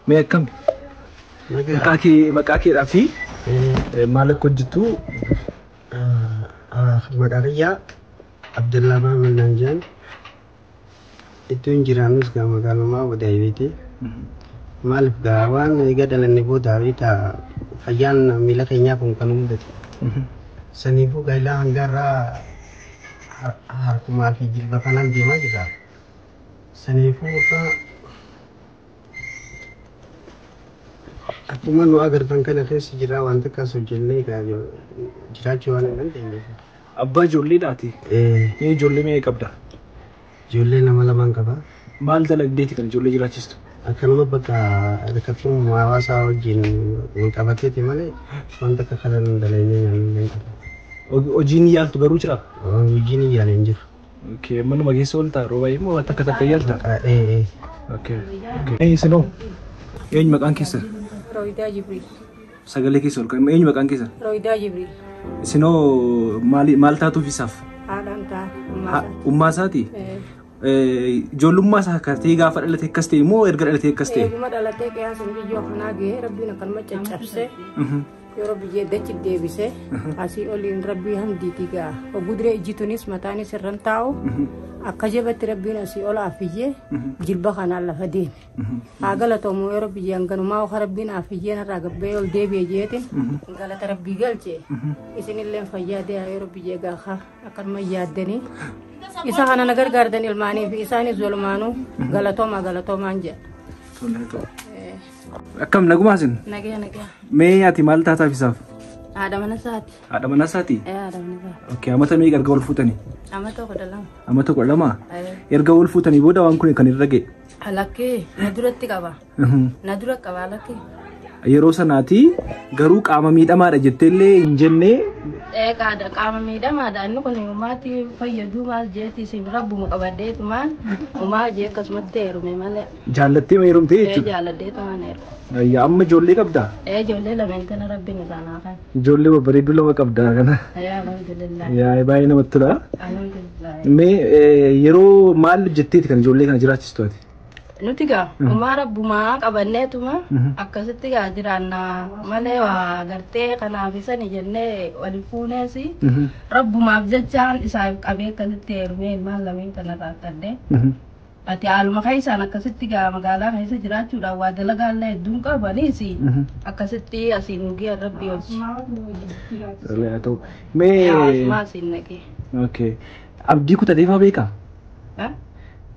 Mee akkam? Maqaa keedhaa fi maal akka hojjettu? Maqaa Abdullah Muhammad Nanjan. Itu jiraanus ga magaalummaa Wadaayibiti. Maaliif gaa waan egaa dalannee booda bita fayyaan miila keenyaa kun kan hundate. Saniifuu gailaa hangarraa harkumaa fi jilba kanaan deemaa jira. Saniifuu akkuma nu agartan kana keessa jira waan takkaas hojjennee jiraachuu waan hin dandeenyeef. Abbaa ijoolleedhaati? Mee ijoollee meeqa qabda? Ijoollee nama lamaan qaba. Maal dalagdeeti kan ijoollee jiraachistu? Akkanuma bakka hirkattuun hawaasaa wajjin wal qabateeti malee wanta akka kana nu dalagnee nyaannu qaba. Hojiin yaaltu garuu jira? Hojiin yaalee hin jiru. Manuma keessa ooltaa yeroo baay'ee moo takka takka yaalta? Isinoo eenyu maqaan keessan? Roidaa Jibriil. Sagalee keessa ol kaa'e eenyu maqaan keessan? Roidaa Jibriil. Isinoo maal taatuuf isaaf? Haadhaan ta'a. Ummaa isaati? Ijoollummaa isaa akka ta'e gaafa dhalatee akkas ta'e moo erga dhalatee akkas ta'e? Eeguma dhalatee qiyaasa biyyoo kanaa gahee rabbiin akkanuma caccabsee yeroo biyyee dachi deebisee asii oliin rabbii hamdiitii ga'a. Oguduree ijjituunis mataanis irran taa'u akka jabatti rabbiin asii ol afiyyee jilba kanaan lafa deeme. Haa galatoomu yeroo biyyee hanganumaa oka rabbiin afiyyee narraa gabbee ol deebi'ee jeetin galata rabbii galchee isinillee fayyaa dee'a yeroo biyyee gaafa akkanuma yaaddanii. Isa kana na gargaardan ilmaanii fi isaanis walumaanuu galatoomaan jedha. Akkam nagumaa isin? Nagaa. Mee ati maal taataaf isaaf? Haadha mana isaati. Haadha mana isaati? Haadha mana isaati. Okay, amata meeqa erga wal fuutanii? Amata 12. Amata 12? Erga wal fuutanii booda waan kun kan irra ga'e? Alakkee na duratti qaba. Na dura qaba alakkee. Yeroo sanaati garuu qaama miidhamaadha jetteellee hin jennee. Qaama miidhamaadha inni kun uummati fayyaduu maal jeeti isin rabbuma qabaddeetu maal uumaa jee akkasumatti heerume malee. Jaallattee ma heerumte jechuudha? Jaalladdeetu maan heerume. Amma ijoollee qabdaa? Ijoollee lameen tana rabbiin isaanaa kan. Ijoollee babbareedduu lama qabdaa kana. Alhamdulillah. Baay'ee namatti tola. Alhamdulillah. Mee yeroo maal jetteeti kan ijoollee kana jiraachistu ati? Nuti gaa uumaa rabbumaa qabanneetuma akkasitti gaa jiraannaa malee waa gartee kanaaf isani jennee wali fuuneesi rabbumaaf jechaan isaaf qabee akkasitti heerumee ilmaan lameen kanarraa qaddee ati haaluma keessaan akkasitti gaa magaalaa keessa jiraachuudhaan waa dalagaallee hedduun qabaniisi akkasitti asiin guyyaa rabbii hojii. Mee maasiin naqee. Abdii kutatee fa'aa beekaa?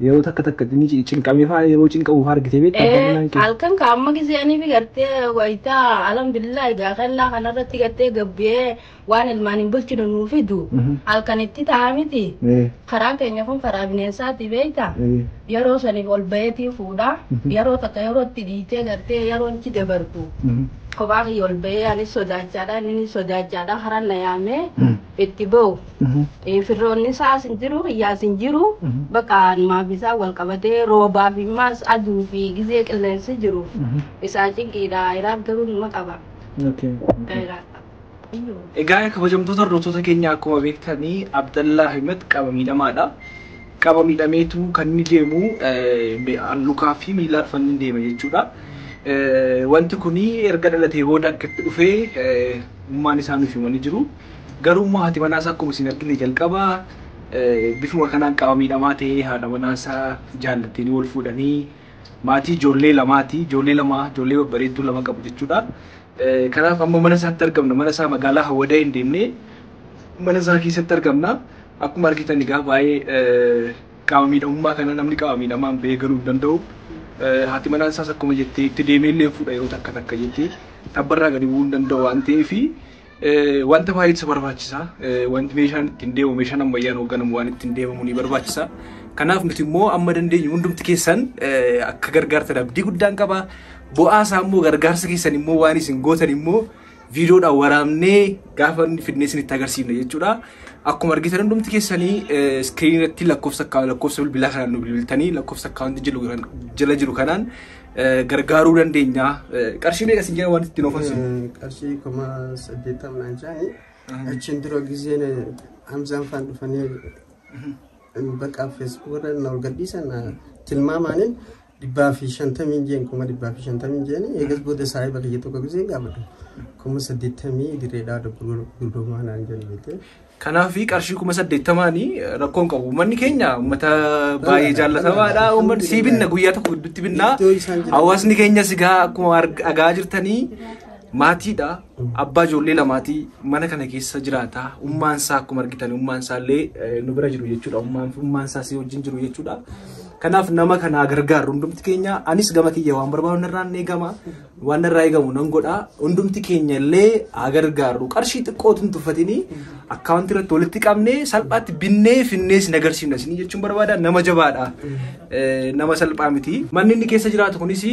Yeroo takka ni cinqamee fa'aa yeroo cinqamu fa'aa argitee beektaa? Halkan kaamma giseenii fi gartee wayitaa alhamdulillah egaa kallaa kanarratti gartee gabbee waan ilmaan hin bulchinu nuu fidu halkanitti ta'a miti. Karaa keenya kun karaa bineensaati beektaa? Yeroo saniif ol baheetii fuudha. Yeroo takka yeroo itti dhiitee gartee yeroo itti dabartu. Kophaa kiyya ol bahee anis sodaachaadha inni sodaachaadha haraan na yaamee itti bahu. Firroonni isaas hin jiru hiyyaas hin jiru bakka maaf isaa wal qabatee roobaa fi maas aduu fi gisee qilleensi jiru isaa cinqiidha iraaf garuu nima qaba. Egaa kabajamtoota hordoftoota keenya akkuma beektanii Abdallah Ahmed qaba miidhamaadha. Qaba miidhameetu kan inni deemu lukaa fi miila arfan deema jechuudha. Wanti kuni erga dhalatee booda akkatti dhufee ummaan isaa nuuf himanii jiru. Garuu haati manaasaa akkuma isin argine jalqaba bifuma kanaan qaba miidhamaa ta'ee haadha manaasaa jaallattanii wal fuudhanii maatii ijoollee lamaati. Ijoollee babbareedduu lama qabu jechuudha. Kanaaf amma mana isaatti argamna. Mana isaa magaalaa Hawwadaa hin deemne mana isaa keessatti argamna. Akkuma argitan egaa baay'ee qaama miidhamummaa kana namni qaama miidhamaan bahee galuu hin danda'u. Haati manaa isaas akkuma jettee itti deemee illee fuudha yeroo takka jettee tabbarraa gadi bu'uu hin danda'u waan ta'eef wanta baay'ee isa barbaachisa. Wanti meeshaan ittiin deemu meeshaan ammayyaan hoogganamu waan ittiin deemamu ni barbaachisa. Kanaaf nuti immoo amma dandeenyu hundumti keessan akka gargaartan abdii guddaan qaba. Bu'aa isaa immoo gargaarsa keessan immoo waan isin gootan immoo viidiyoodhaan waraabnee gaafa fidnee isinitti agarsiifna jechuudha. Akkuma argitan hundumti keessanii iskiriinirratti lakkoofsa bilbilaa kanaan nu bilbiltanii lakkoofsa akkaawuntii jala jiru kanaan gargaaruu dandeenya. Qarshii meeqa isin jedhan waan ittiin oofan? Qarshii 80 naan jaani achiin dura giseen Hamzaan faan dhufanii bakka Facebook irra na ol gadhiisan tilmaamaniin Dibbaa fi 50 jeen kuma dibbaa fi 50 jeen eegas booda saahiba kiyya tokko gisee gaafadhu. Kuma 80 direedhaa gurgurmaa naan jedhu. Kanaafi qarshii 80 rakkoon qabu. Uummanni keenya uummata baay'ee jaallatamaadha. Uummanni si binna guyyaa tokko gidduutti binna. Hawaasni keenya sigaa akkuma argaa jirtanii maatiidha. Abbaa ijoollee lamaati mana kana keessa jiraata. Ummaan isaa akkuma argitan ummaan isaa illee nu bira jiru jechuudha. Ummaan isaa si wajjin jiru jechuudha. Kanaaf nama kana gargaaru hundumti keenya anis gama kiyya waan barbaadu narraan eegama waan narraa eegamu nan godha hundumti keenya illee gargaaru qarshii xiqqootuun tuffatini akkaawunti irratti walitti qabnee salphaatti binnee finnees nagarsiifna isin jechuun barbaada nama jabaadha nama salphaa miti manni inni keessa jiraatu kunis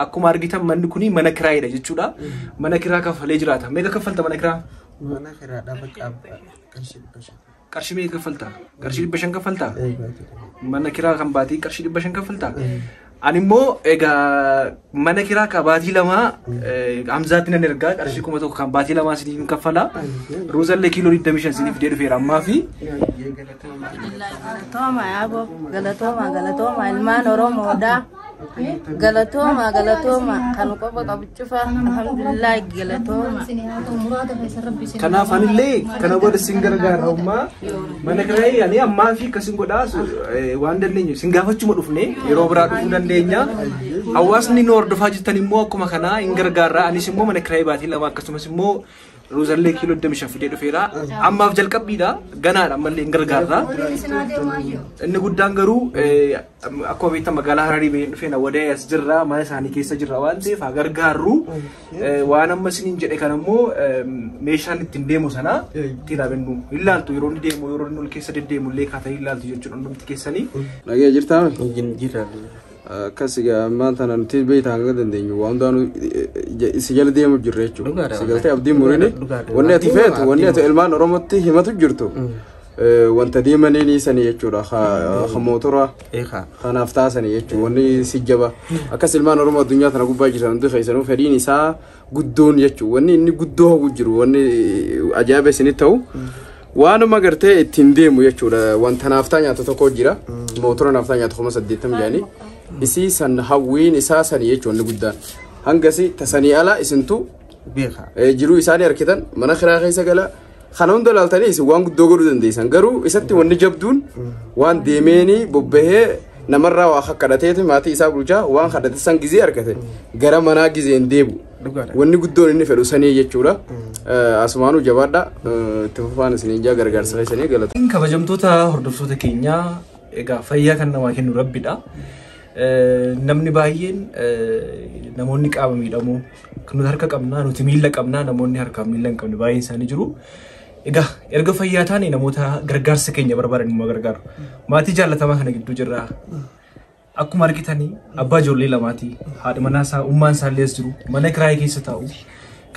akkuma argitan manni kuni mana kiraayidha jechuudha mana kiraa kaffalee jiraata meeqa kaffalta mana kiraa qarshii meeqa kaffalta qarshii 500 kaffalta mana kiraa kan baatii qarshii 500 kaffalta ani immoo egaa mana kiraa ka baatii lama Hamzaatti nan ergaa qarshii 1000 kan baatii lama siniif kaffala Roozallee kiiloo 25 siniif fidee dhufeera ammaa fi galatooma ilmaan Oromoodha galatooma kan qofa qabuchufa alhamdulillah galatooma kanaaf anillee kana booda sin gargaarummaa mana kiraa ani ammaa fi kasin godhaa waan dandeenyu sin gaafachuma dhufne yeroo biraa dhufuu dandeenya hawaasni nu hordofaa jirtan immoo akkuma kana hin gargaarra anis immoo mana kiraa baatii lama akkasumas immoo Roozallee kiiloo 25 fidee dhufeera ammaaf jalqabbiidha ganaadha ammallee hin gargaarra inni guddaan garuu akkuma beektan magaalaa Hararii bahee dhufee na wadee as jirra mana isaanii keessa jirra waan ta'eef haa gargaarru waan amma isiniin jedhe kan immoo meeshaan ittiin deemu sana ittiin habennu ilaaltu yeroo inni deemu yeroo inni ol keessa deddeemu illee kaatanii ilaaltu jechuudha hundumti keessanii. Nagee jirtaa? Jirra. Akkasigaa maanta nuti beektaa hanga dandeenyu waan hundaanuu si jala deemu jirra jechuudha. Si galtee abdii murini wanni ati feetu wanni ati ilmaan Oromootti himatu jirtu wanta deemanii ni sanii jechuudha. Ha mootora kanaaf taasanii jechuudha wanni si jaba akkas ilmaan Oromoo addunyaa tana gubbaa jiran hundi keessanuu fedhiin isaa guddoon jechuudha wanni inni guddoo hawwu jiru wanni ajaa'iba isinii ta'u. Waanuma gartee ittiin deemu jechuudha wanta naaftaa nyaata tokko jira mootora naaftaa nyaata 80 jedhanii isi san hawwiin isaa sanii jechuudha inni guddaan hangasi tasanii ala isintu jiruu isaanii harkitan mana kiraa keessa gala kana hunda laaltanii isin waan guddoo godhuu dandeessan garuu isatti wanni jabduun waan deemeenii bobbahee namarraa waa kadhateeti maatii isaa bulchaa waan kadhate san gizee argate gara manaa gizeen deebu wanni guddoon inni fedhu sanii jechuudha asumaanuu jabaadha itti fufaan isin ijaa gargaarsa keessanii galatu. Kabajamtoota hordoftoota keenyaa egaa fayyaa kan namaa kennu Rabbidha. Namni baay'een namoonni qaama miidhamoo kan nuti harka qabnaa nuti miila qabnaa namoonni harka miila hin qabne baay'een isaanii jiru. Egaa erga fayyaa taane namoota gargaarsa keenya barbaadan immoo gargaaru. Maatii jaallatamaa kana gidduu jirra. Akkuma argitanii abbaa ijoollee lamaati haadha manaa isaa ummaan isaa illee jiru mana kiraa keessa taa'u.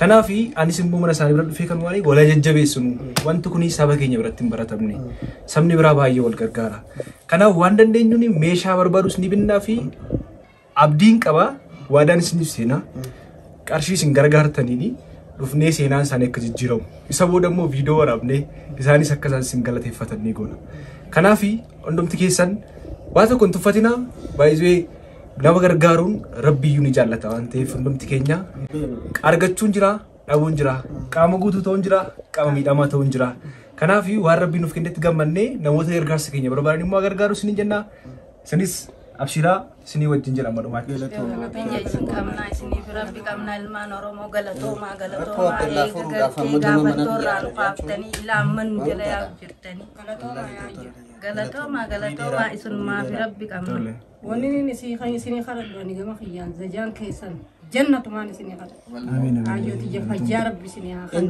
Kanaaf anis immoo mana isaanii bira dhufee kan waan wala jajjabeessinu wanti kun saba keenya biratti hin baratamne sabni biraa baay'ee wal gargaara. Kanaaf waan dandeenyuun meeshaa barbaadus ni binnaa fi abdiin qaba waadaan isiniif seenaa qarshii isin gargaartanii dhufnee seenaan isaanii akka jijjiiramu isa booda immoo viidiyoo waraabnee isaanis akka isaan isin galateeffatan ni goona. Kanaaf hundumti keessan waan tokko hin tuffatinaa baay'ee nama gargaaruun rabbiyyuu ni jaallata waan ta'eef hundumti keenya argachuun jira dhabuun jira qaama guutuu ta'uun jira qaama miidhamaa ta'uun jira. Kanaaf waan rabbiin nuuf kennetti gammannee namoota gargaarsa keenya barbaadan immoo gargaaru isiniin jenna isinis abshiraa isinii wajjin jedhama dhumaatti. isin qabnaa isiniif rabbi qabnaa ilmaan Oromoo galatoomaa eega galtee gaafattoorraa nu kaaftanii ilaamman nu jala yaa'u jirtanii galatoomaa isinummaaf rabbi qabna. Wanni isinii kadhadhu ani gama kiyyaan zajaan keessan jannatumaan isinii kadhadhu. Hayyooti jafajjaa rabbi isinii haa kadhu.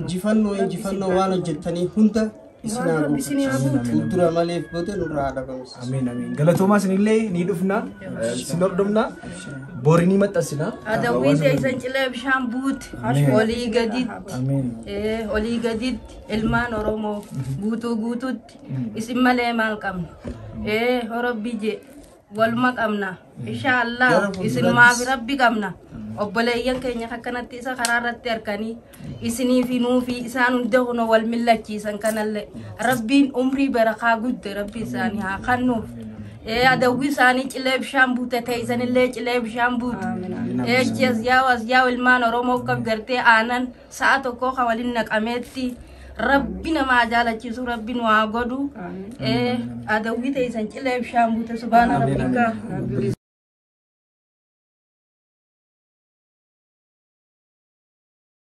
Injifannoo waan hojjettanii hunda isinii haa fuuldura maleef booda nurraa dhagamus. Ameen. Galatoomaa isinillee ni dhufna isin hordofna boori ni maxxansina. Adawwii isin cilee bishaan buuti olii gaditti ilmaan Oromoo guutuutti isin malee maal qabna horobbi jee walma qabna inshallah isinummaaf rabbi qabna obboleeyyan keenya akkanatti isa karaa irratti harkanii isinii fi nuufi isaan hunda kunoo wal millachiisan kanallee rabbiin umrii barakaa gudde rabbi isaanii haa kennuuf adawwi isaanii cilee bishaan buute teessanillee cilee bishaan buute ejjees yaa ilmaan oromoo akka gartee aanan sa'a tokko kan waliin naqameetti rabbi nama jaalachiisu rabbi nu haa godhu adawwi teessan cilee bishaan buute subhaana rabbika